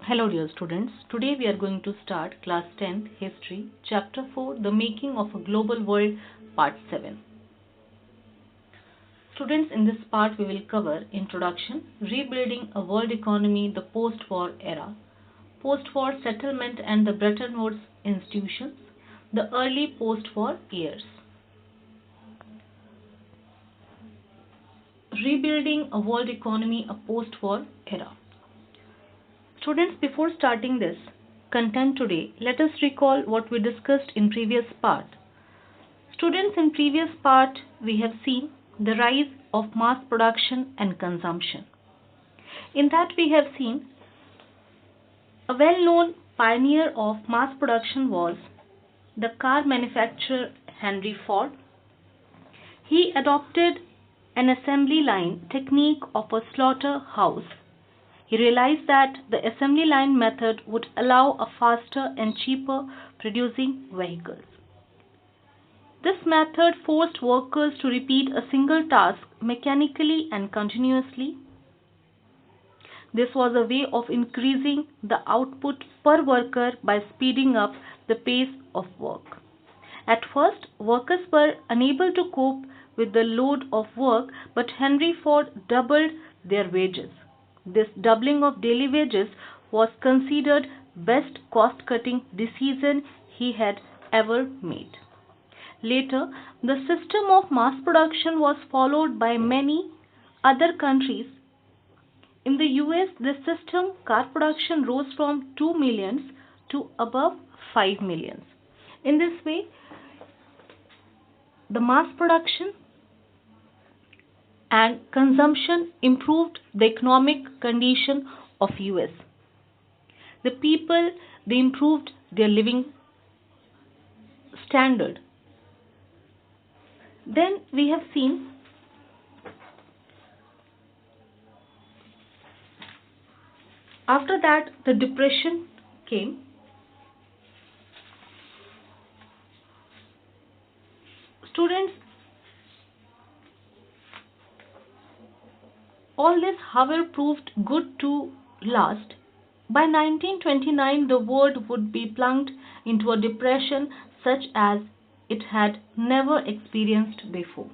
Hello dear students, today we are going to start class 10 history chapter 4 the making of a global world part 7. Students, in this part we will cover introduction, rebuilding a world economy, the post-war era, post-war settlement and the Bretton Woods institutions, the early post-war years. Rebuilding a world economy, a post-war era. Students, before starting this content today, let us recall what we discussed in previous part. Students, in previous part we have seen the rise of mass production and consumption. In that we have seen a well-known pioneer of mass production was the car manufacturer Henry Ford. He adopted an assembly line technique of a slaughterhouse. He realized that the assembly line method would allow a faster and cheaper producing vehicles. This method forced workers to repeat a single task mechanically and continuously. This was a way of increasing the output per worker by speeding up the pace of work. At first, workers were unable to cope with the load of work, but Henry Ford doubled their wages. This doubling of daily wages was considered best cost-cutting decision he had ever made. Later, the system of mass production was followed by many other countries. In the US, this system car production rose from 2 millions to above 5 millions. In this way, the mass production and consumption improved the economic condition of US. The people, they improved their living standard. Then we have seen after that the depression came. Students, all this however proved good to last. By 1929 the world would be plunged into a depression such as it had never experienced before.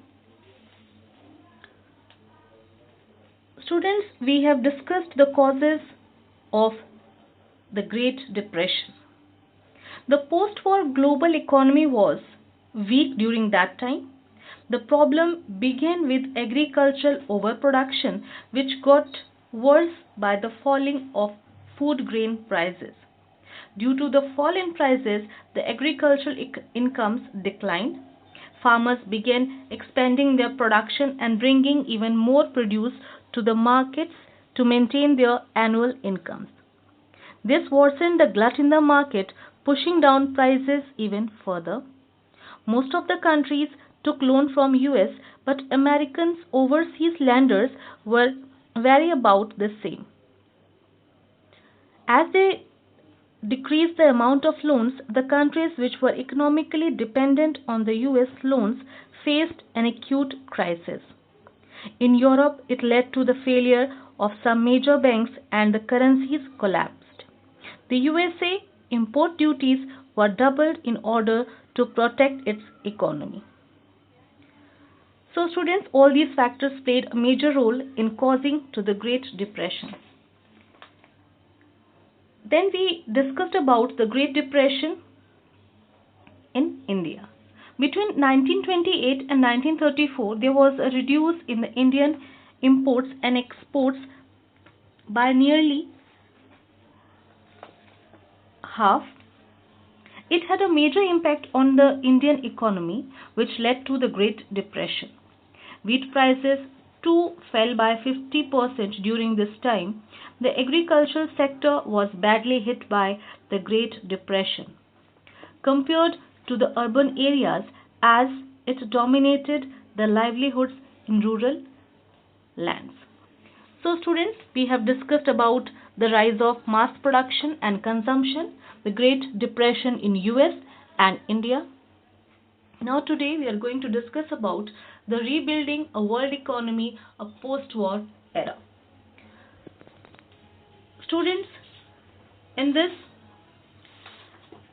Students, we have discussed the causes of the Great Depression. The post-war global economy was weak during that time. The problem began with agricultural overproduction, which got worse by the falling of food grain prices. Due to the fall in prices, the agricultural incomes declined. Farmers began expanding their production and bringing even more produce to the markets to maintain their annual incomes. This worsened the glut in the market, pushing down prices even further. Most of the countries took loan from US, but Americans overseas lenders were wary about the same. As they decreased the amount of loans, the countries which were economically dependent on the US loans faced an acute crisis. In Europe, it led to the failure of some major banks and the currencies collapsed. The USA import duties were doubled in order to protect its economy. So students, all these factors played a major role in causing to the Great Depression. Then we discussed about the Great Depression in India. Between 1928 and 1934, there was a reduce in the Indian imports and exports by nearly half. It had a major impact on the Indian economy, which led to the Great Depression. Wheat prices too fell by 50% during this time. The agricultural sector was badly hit by the Great Depression compared to the urban areas, as it dominated the livelihoods in rural lands. So students, we have discussed about the rise of mass production and consumption, the Great Depression in US and India. Now today we are going to discuss about the rebuilding a world economy, a post-war era. Students, In this,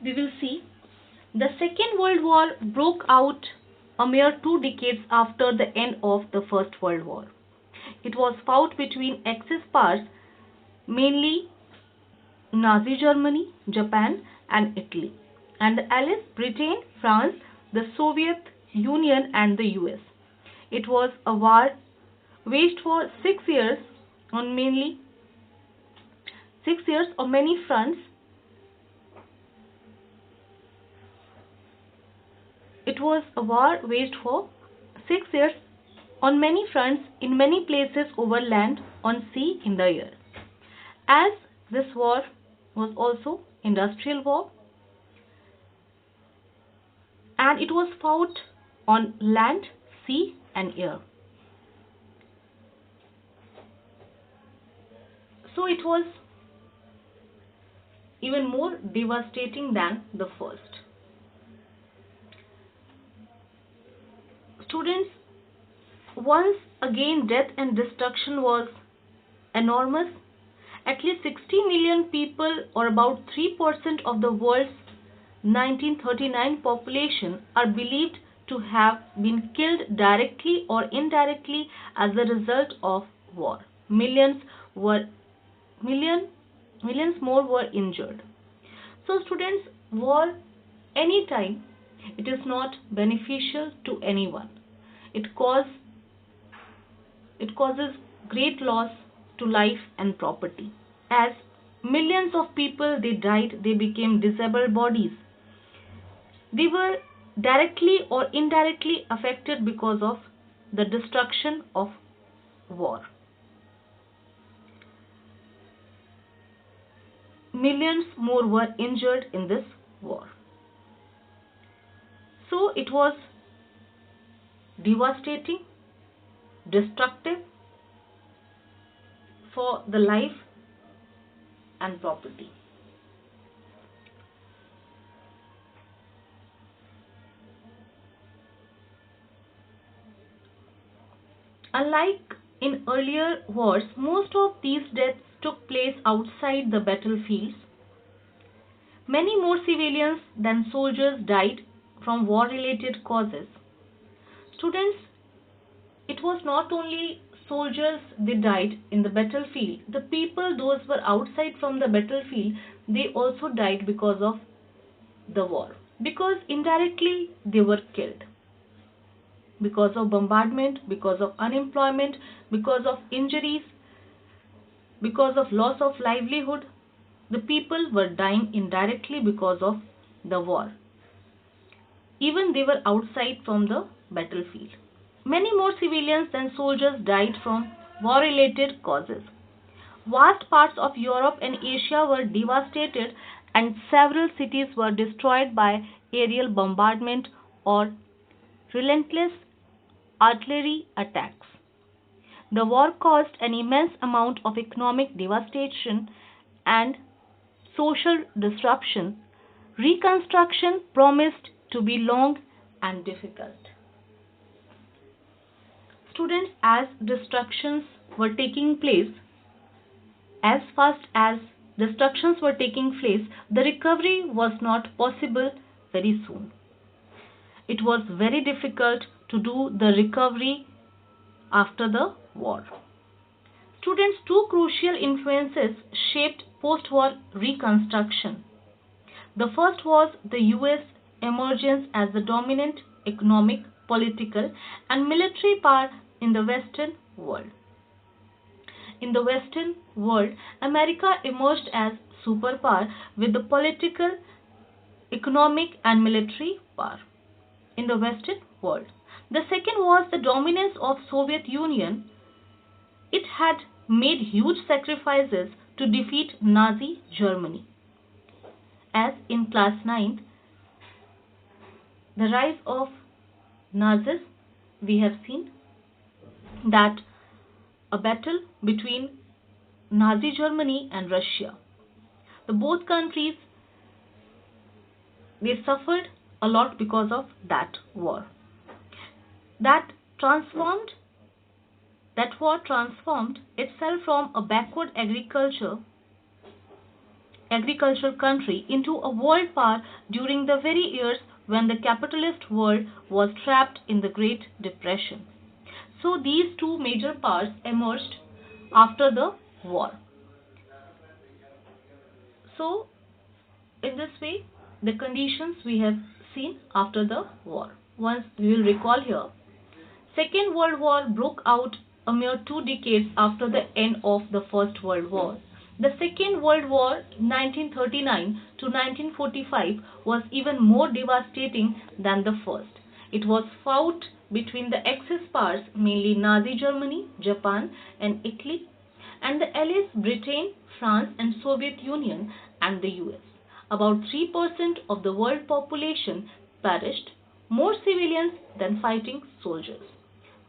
we will see the Second World War broke out a mere 2 decades after the end of the First World War. It was fought between Axis powers, mainly Nazi Germany, Japan, and Italy, and the Allies Britain, France, the Soviet Union, and the US. It was a war waged for 6 years on mainly 6 years on many fronts. It was a war waged for 6 years on many fronts in many places over land, on sea, in the air. As this war was also industrial war and it was fought on land, sea and air. So it was even more devastating than the first. Students, once again death and destruction was enormous. At least 60 million people, or about 3% of the world's 1939 population, are believed to have been killed directly or indirectly as a result of war. Were million, Millions more were injured. So students, war anytime, it is not beneficial to anyone. It cause it causes great loss to life and property. As millions of people they died, they became disabled bodies. They were directly or indirectly affected because of the destruction of war. Millions more were injured in this war. So it was devastating, destructive for the life and property. Unlike in earlier wars, most of these deaths took place outside the battlefields. Many more civilians than soldiers died from war related causes. Students, it was not only soldiers they died in the battlefield, the people those were outside from the battlefield, they also died because of the war. Because indirectly they were killed. Because of bombardment, because of unemployment, because of injuries, because of loss of livelihood, the people were dying indirectly because of the war. Even they were outside from the battlefield. Many more civilians than soldiers died from war related causes. Vast parts of Europe and Asia were devastated, and several cities were destroyed by aerial bombardment or relentless artillery attacks. The war caused an immense amount of economic devastation and social disruption. Reconstruction promised to be long and difficult. Students, as destructions were taking place, as fast as destructions were taking place, the recovery was not possible very soon. It was very difficult to do the recovery after the war. Students, two crucial influences shaped post war reconstruction. The first was the US emergence as the dominant economic, political, and military power in the Western world. In the Western world, America emerged as superpower with the political, economic, and military power in the Western world. The second was the dominance of Soviet Union. It had made huge sacrifices to defeat Nazi Germany. As in class 9, the rise of Nazis, we have seen that a battle between Nazi Germany and Russia. The both countries they suffered a lot because of that war. That transformed that war transformed itself from a backward agriculture agricultural country into a world power during the very years when the capitalist world was trapped in the Great Depression. So these two major powers emerged after the war. So in this way, the conditions we have seen after the war. Once we will recall here, Second World War broke out a mere 2 decades after the end of the First World War. The Second World War, 1939 to 1945, was even more devastating than the first. It was fought between the Axis powers, mainly Nazi Germany, Japan, and Italy, and the Allies Britain, France, and Soviet Union, and the US. About 3% of the world population perished, more civilians than fighting soldiers.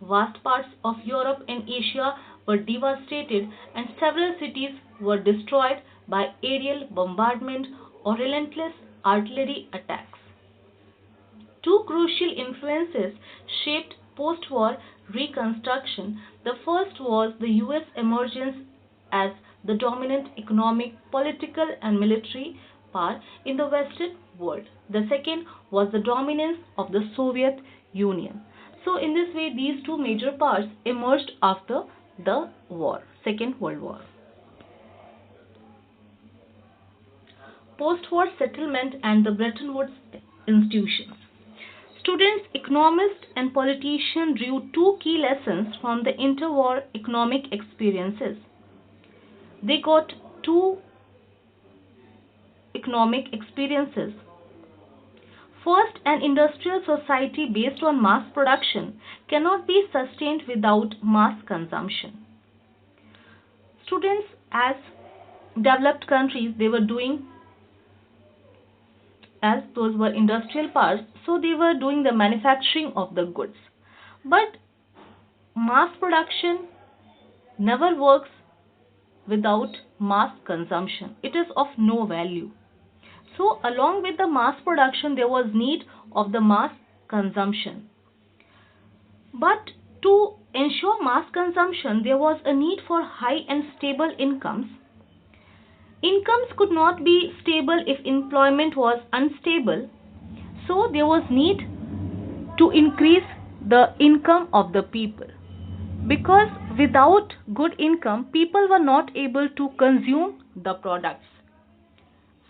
Vast parts of Europe and Asia were devastated, and several cities were destroyed by aerial bombardment or relentless artillery attacks. Two crucial influences shaped post-war reconstruction. The first was the US emergence as the dominant economic, political, and military power in the Western world. The second was the dominance of the Soviet Union. So in this way, these two major powers emerged after the war, Second World War. Post-war settlement and the Bretton Woods institutions. Students, economists, and politicians drew two key lessons from the interwar economic experiences. They got two economic experiences. First, an industrial society based on mass production cannot be sustained without mass consumption. Students, as developed countries, they were doing, as those were industrial powers, so they were doing the manufacturing of the goods. But mass production never works without mass consumption. It is of no value. So along with the mass production, there was need of the mass consumption. But to ensure mass consumption, there was a need for high and stable incomes. Incomes could not be stable if employment was unstable. So there was need to increase the income of the people. Because without good income, people were not able to consume the products.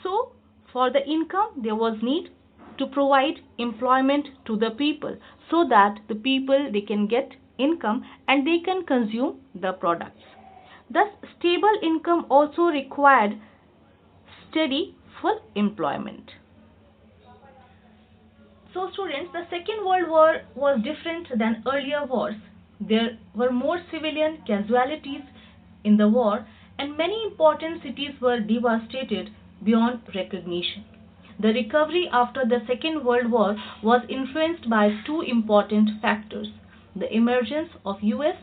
So for the income, there was need to provide employment to the people so that the people, they can get income and they can consume the products. Thus, stable income also required steady full employment. So students, the Second World War was different than earlier wars. There were more civilian casualties in the war, and many important cities were devastated beyond recognition. The recovery after the Second World War was influenced by two important factors: the emergence of US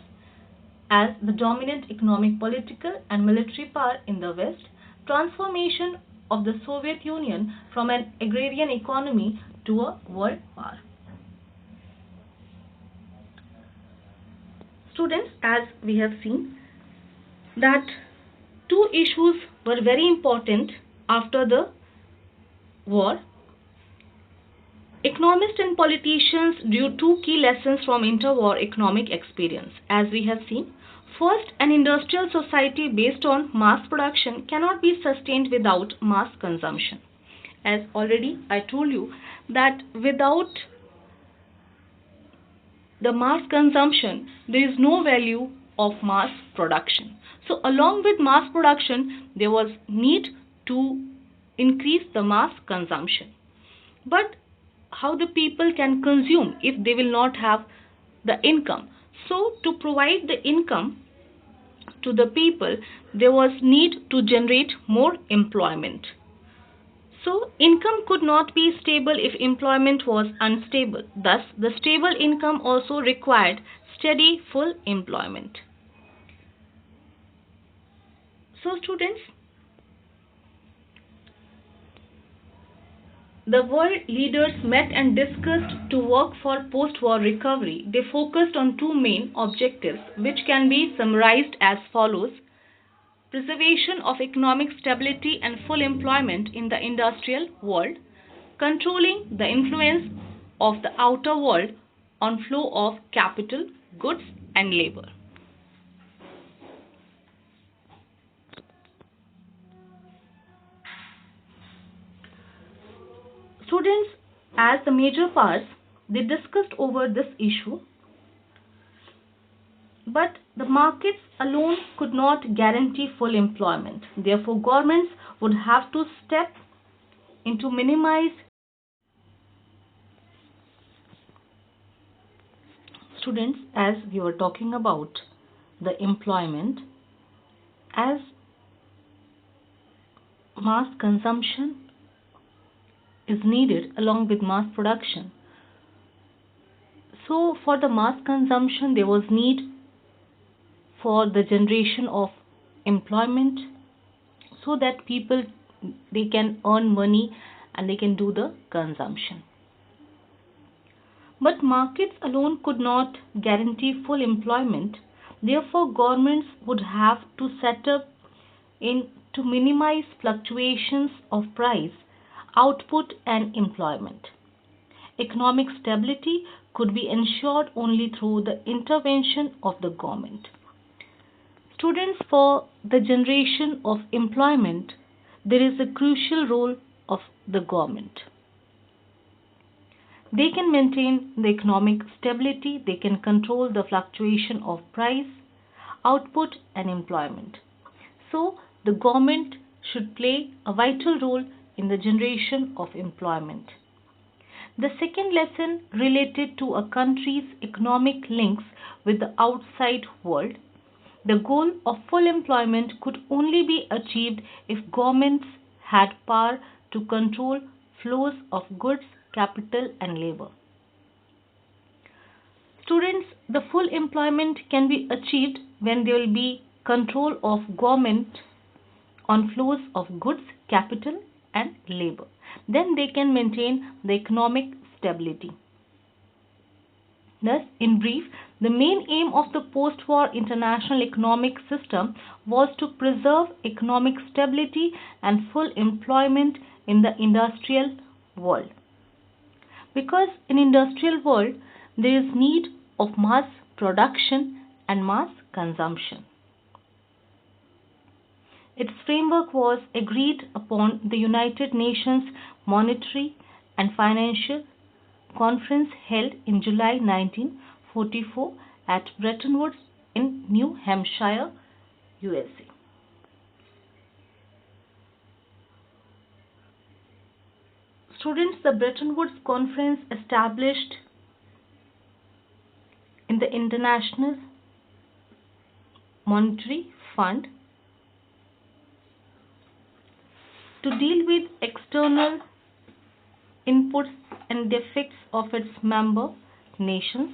as the dominant economic, political, and military power in the West, transformation of the Soviet Union from an agrarian economy to a world power. Students, as we have seen that two issues were very important after the war. Economists and politicians drew two key lessons from interwar economic experience. As we have seen, first, an industrial society based on mass production cannot be sustained without mass consumption. As already I told you that without the mass consumption, there is no value of mass production. So along with mass production, there was need to increase the mass consumption. But how the people can consume if they will not have the income? So to provide the income to the people, there was need to generate more employment. So income could not be stable if employment was unstable. Thus, the stable income also required steady full employment. So students, the world leaders met and discussed to work for post-war recovery. They focused on two main objectives, which can be summarized as follows: preservation of economic stability and full employment in the industrial world, controlling the influence of the outer world on flow of capital, goods and labor. Students, as the major parts, they discussed over this issue, but the markets alone could not guarantee full employment. Therefore, governments would have to step in to minimize. Students, as we were talking about the employment, as mass consumption is needed along with mass production. So, for the mass consumption, there was need for the generation of employment so that people they can earn money and they can do the consumption. But markets alone could not guarantee full employment. Therefore, governments would have to set up in to minimize fluctuations of price, output and employment. Economic stability could be ensured only through the intervention of the government. Students, for the generation of employment, there is a crucial role of the government. They can maintain the economic stability, they can control the fluctuation of price, output and employment. So, the government should play a vital role in the generation of employment. The second lesson related to a country's economic links with the outside world. The goal of full employment could only be achieved if governments had power to control flows of goods, capital and labor. Students, the full employment can be achieved when there will be control of government on flows of goods, capital and labor. Then they can maintain the economic stability. Thus, in brief, the main aim of the post-war international economic system was to preserve economic stability and full employment in the industrial world. Because in industrial world, there is need of mass production and mass consumption. Its framework was agreed upon the United Nations Monetary and Financial Conference held in July 1944 at Bretton Woods in New Hampshire, USA. Students, the Bretton Woods Conference established in the International Monetary Fund to deal with external inputs and defects of its member nations.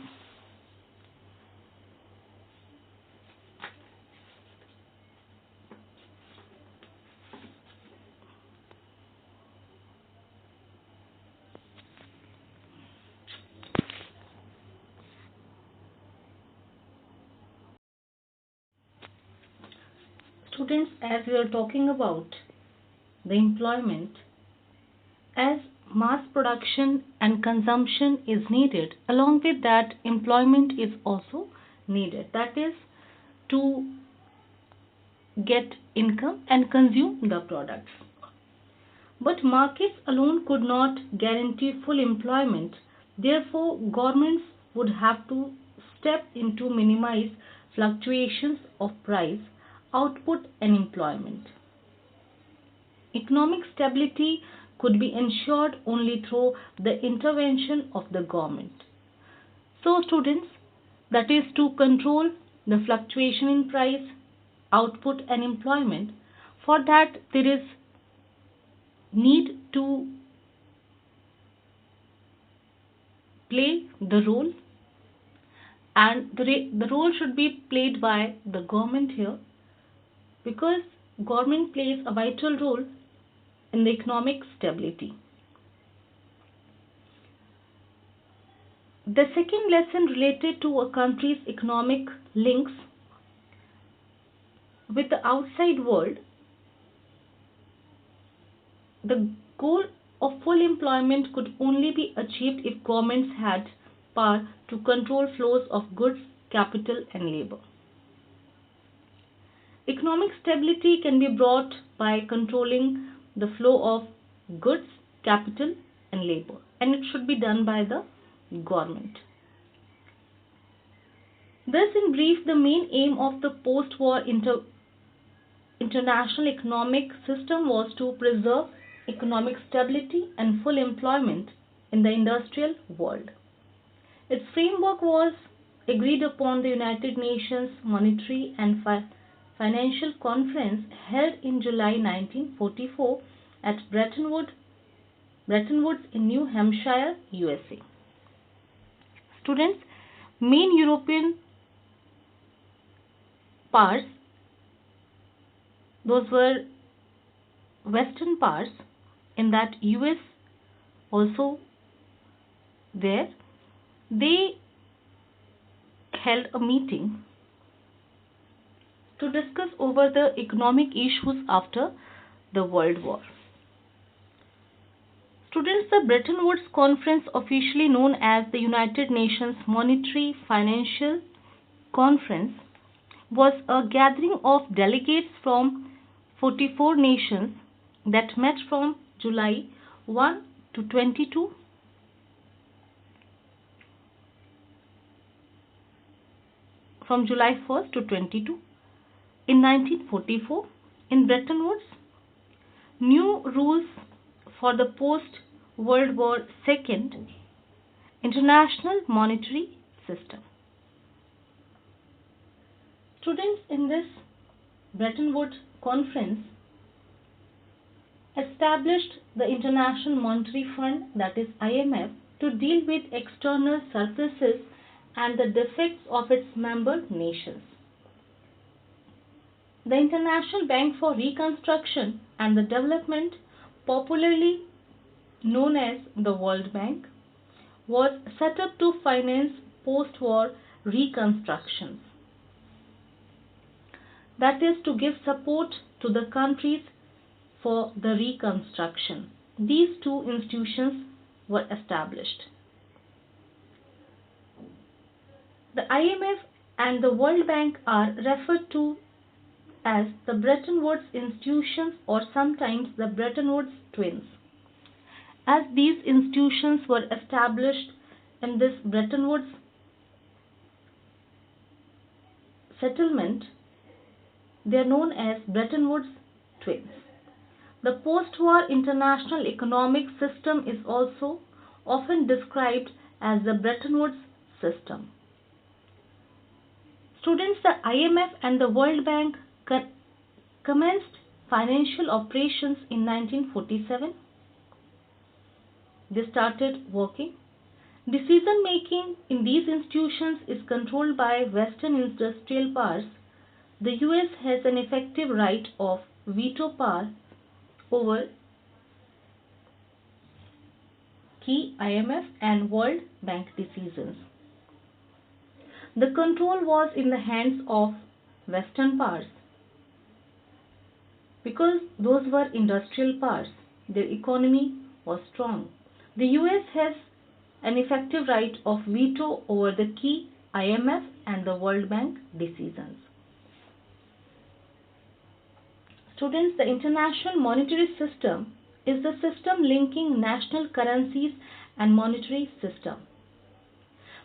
Students, as we are talking about the employment, as mass production and consumption is needed, along with that employment is also needed, that is to get income and consume the products. But markets alone could not guarantee full employment. Therefore, governments would have to step in to minimize fluctuations of price, output and employment. Economic stability could be ensured only through the intervention of the government. So, students, that is to control the fluctuation in price, output and employment. For that, there is need to play the role, and the role should be played by the government here, because government plays a vital role in the economic stability. The second lesson related to a country's economic links with the outside world, the goal of full employment could only be achieved if governments had power to control flows of goods, capital, and labor. Economic stability can be brought by controlling the flow of goods, capital, and labor, and it should be done by the government. Thus, in brief, the main aim of the post-war international economic system was to preserve economic stability and full employment in the industrial world. Its framework was agreed upon the United Nations Monetary and Financial Conference held in July 1944 at Bretton Woods in New Hampshire, USA. Students, main European powers, those were Western powers, in that US also there, they held a meeting to discuss over the economic issues after the World War. Students, the Bretton Woods Conference, officially known as the United Nations Monetary Financial Conference, was a gathering of delegates from 44 nations that met from July 1 to 22 from July 1st to 22 in 1944 in Bretton Woods. New rules for the post-World War II international monetary system. Students, in this Bretton Woods Conference established the International Monetary Fund, that is IMF, to deal with external surpluses and the defects of its member nations. The International Bank for Reconstruction and the Development, popularly known as the World Bank, was set up to finance post-war reconstructions. That is, to give support to the countries for the reconstruction. These two institutions were established. The IMF and the World Bank are referred to as the Bretton Woods institutions, or sometimes the Bretton Woods twins. As these institutions were established in this Bretton Woods settlement, they are known as Bretton Woods twins. The post-war international economic system is also often described as the Bretton Woods system. Students, the IMF and the World Bank commenced financial operations in 1947. They started working. Decision making in these institutions is controlled by Western industrial powers. The US has an effective right of veto power over key IMF and World Bank decisions. The control was in the hands of Western powers because those were industrial powers. Their economy was strong. The US has an effective right of veto over the key IMF and the World Bank decisions. Students, the international monetary system is the system linking national currencies and monetary system.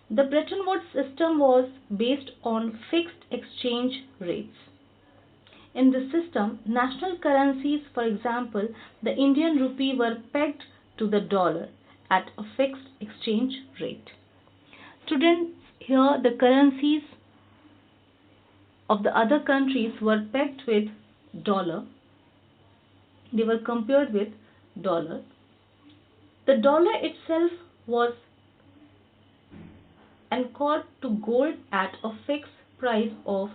The Bretton Woods system was based on fixed exchange rates. In this system, national currencies, for example, the Indian rupee, were pegged to the dollar at a fixed exchange rate. Students, here the currencies of the other countries were pegged with dollar. They were compared with dollar. The dollar itself was anchored to gold at a fixed price of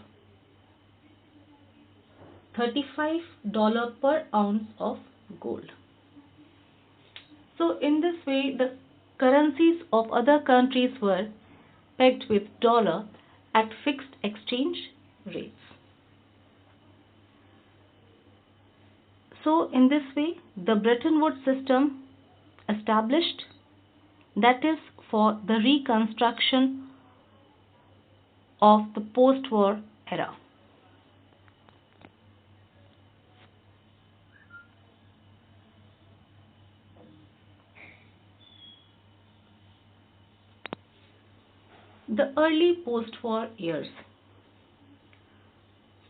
$35 per ounce of gold. So in this way, the currencies of other countries were pegged with dollar at fixed exchange rates. So, in this way, the Bretton Woods system established, that is for the reconstruction of the post-war era. The early post-war years.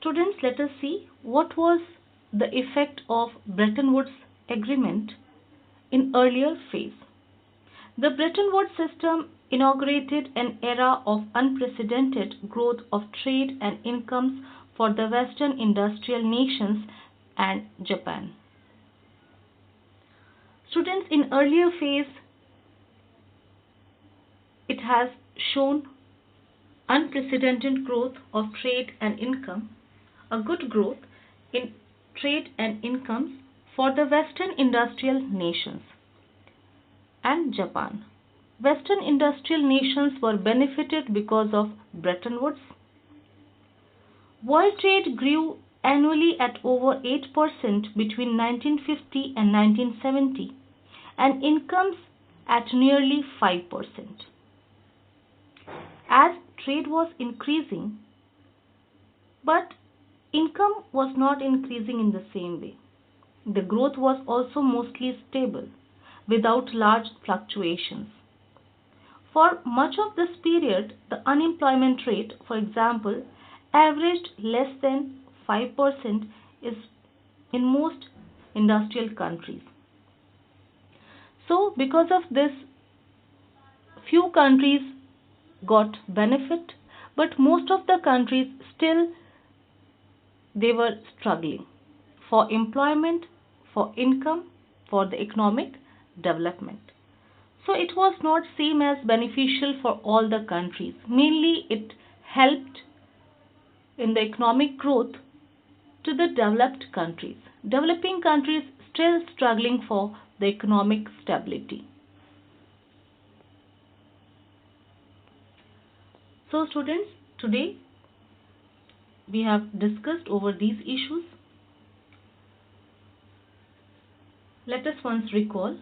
Students, let us see what was the effect of Bretton Woods Agreement in earlier phase. The Bretton Woods system inaugurated an era of unprecedented growth of trade and incomes for the Western industrial nations and Japan. Students, in earlier phase, it has shown unprecedented growth of trade and income, a good growth in trade and incomes for the Western industrial nations and Japan. Western industrial nations were benefited because of Bretton Woods. World trade grew annually at over 8% between 1950 and 1970, and incomes at nearly 5%. As trade was increasing, but income was not increasing in the same way. The growth was also mostly stable, without large fluctuations. For much of this period, the unemployment rate, for example, averaged less than 5% is in most industrial countries. So, because of this, few countries got benefit, but most of the countries still they were struggling for employment, for income, for the economic development. So it was not seen as beneficial for all the countries. Mainly it helped in the economic growth to the developed countries. Developing countries still struggling for the economic stability. So students, today we have discussed over these issues. Let us once recall.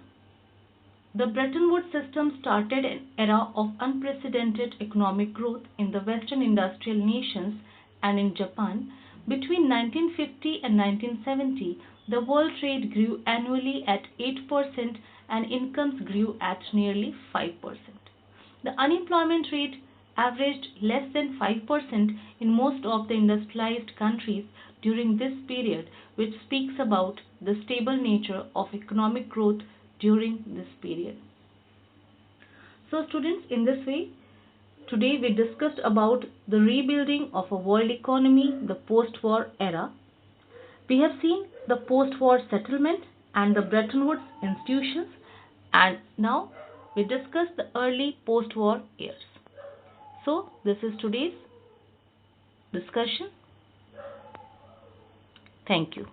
The Bretton Woods system started an era of unprecedented economic growth in the Western industrial nations and in Japan. Between 1950 and 1970, the world trade grew annually at 8% and incomes grew at nearly 5%. The unemployment rate averaged less than 5% in most of the industrialized countries during this period, which speaks about the stable nature of economic growth during this period. So students, in this way, today we discussed about the rebuilding of a world economy, the post-war era. We have seen the post-war settlement and the Bretton Woods institutions, and now we discuss the early post-war years. So this is today's discussion. Thank you.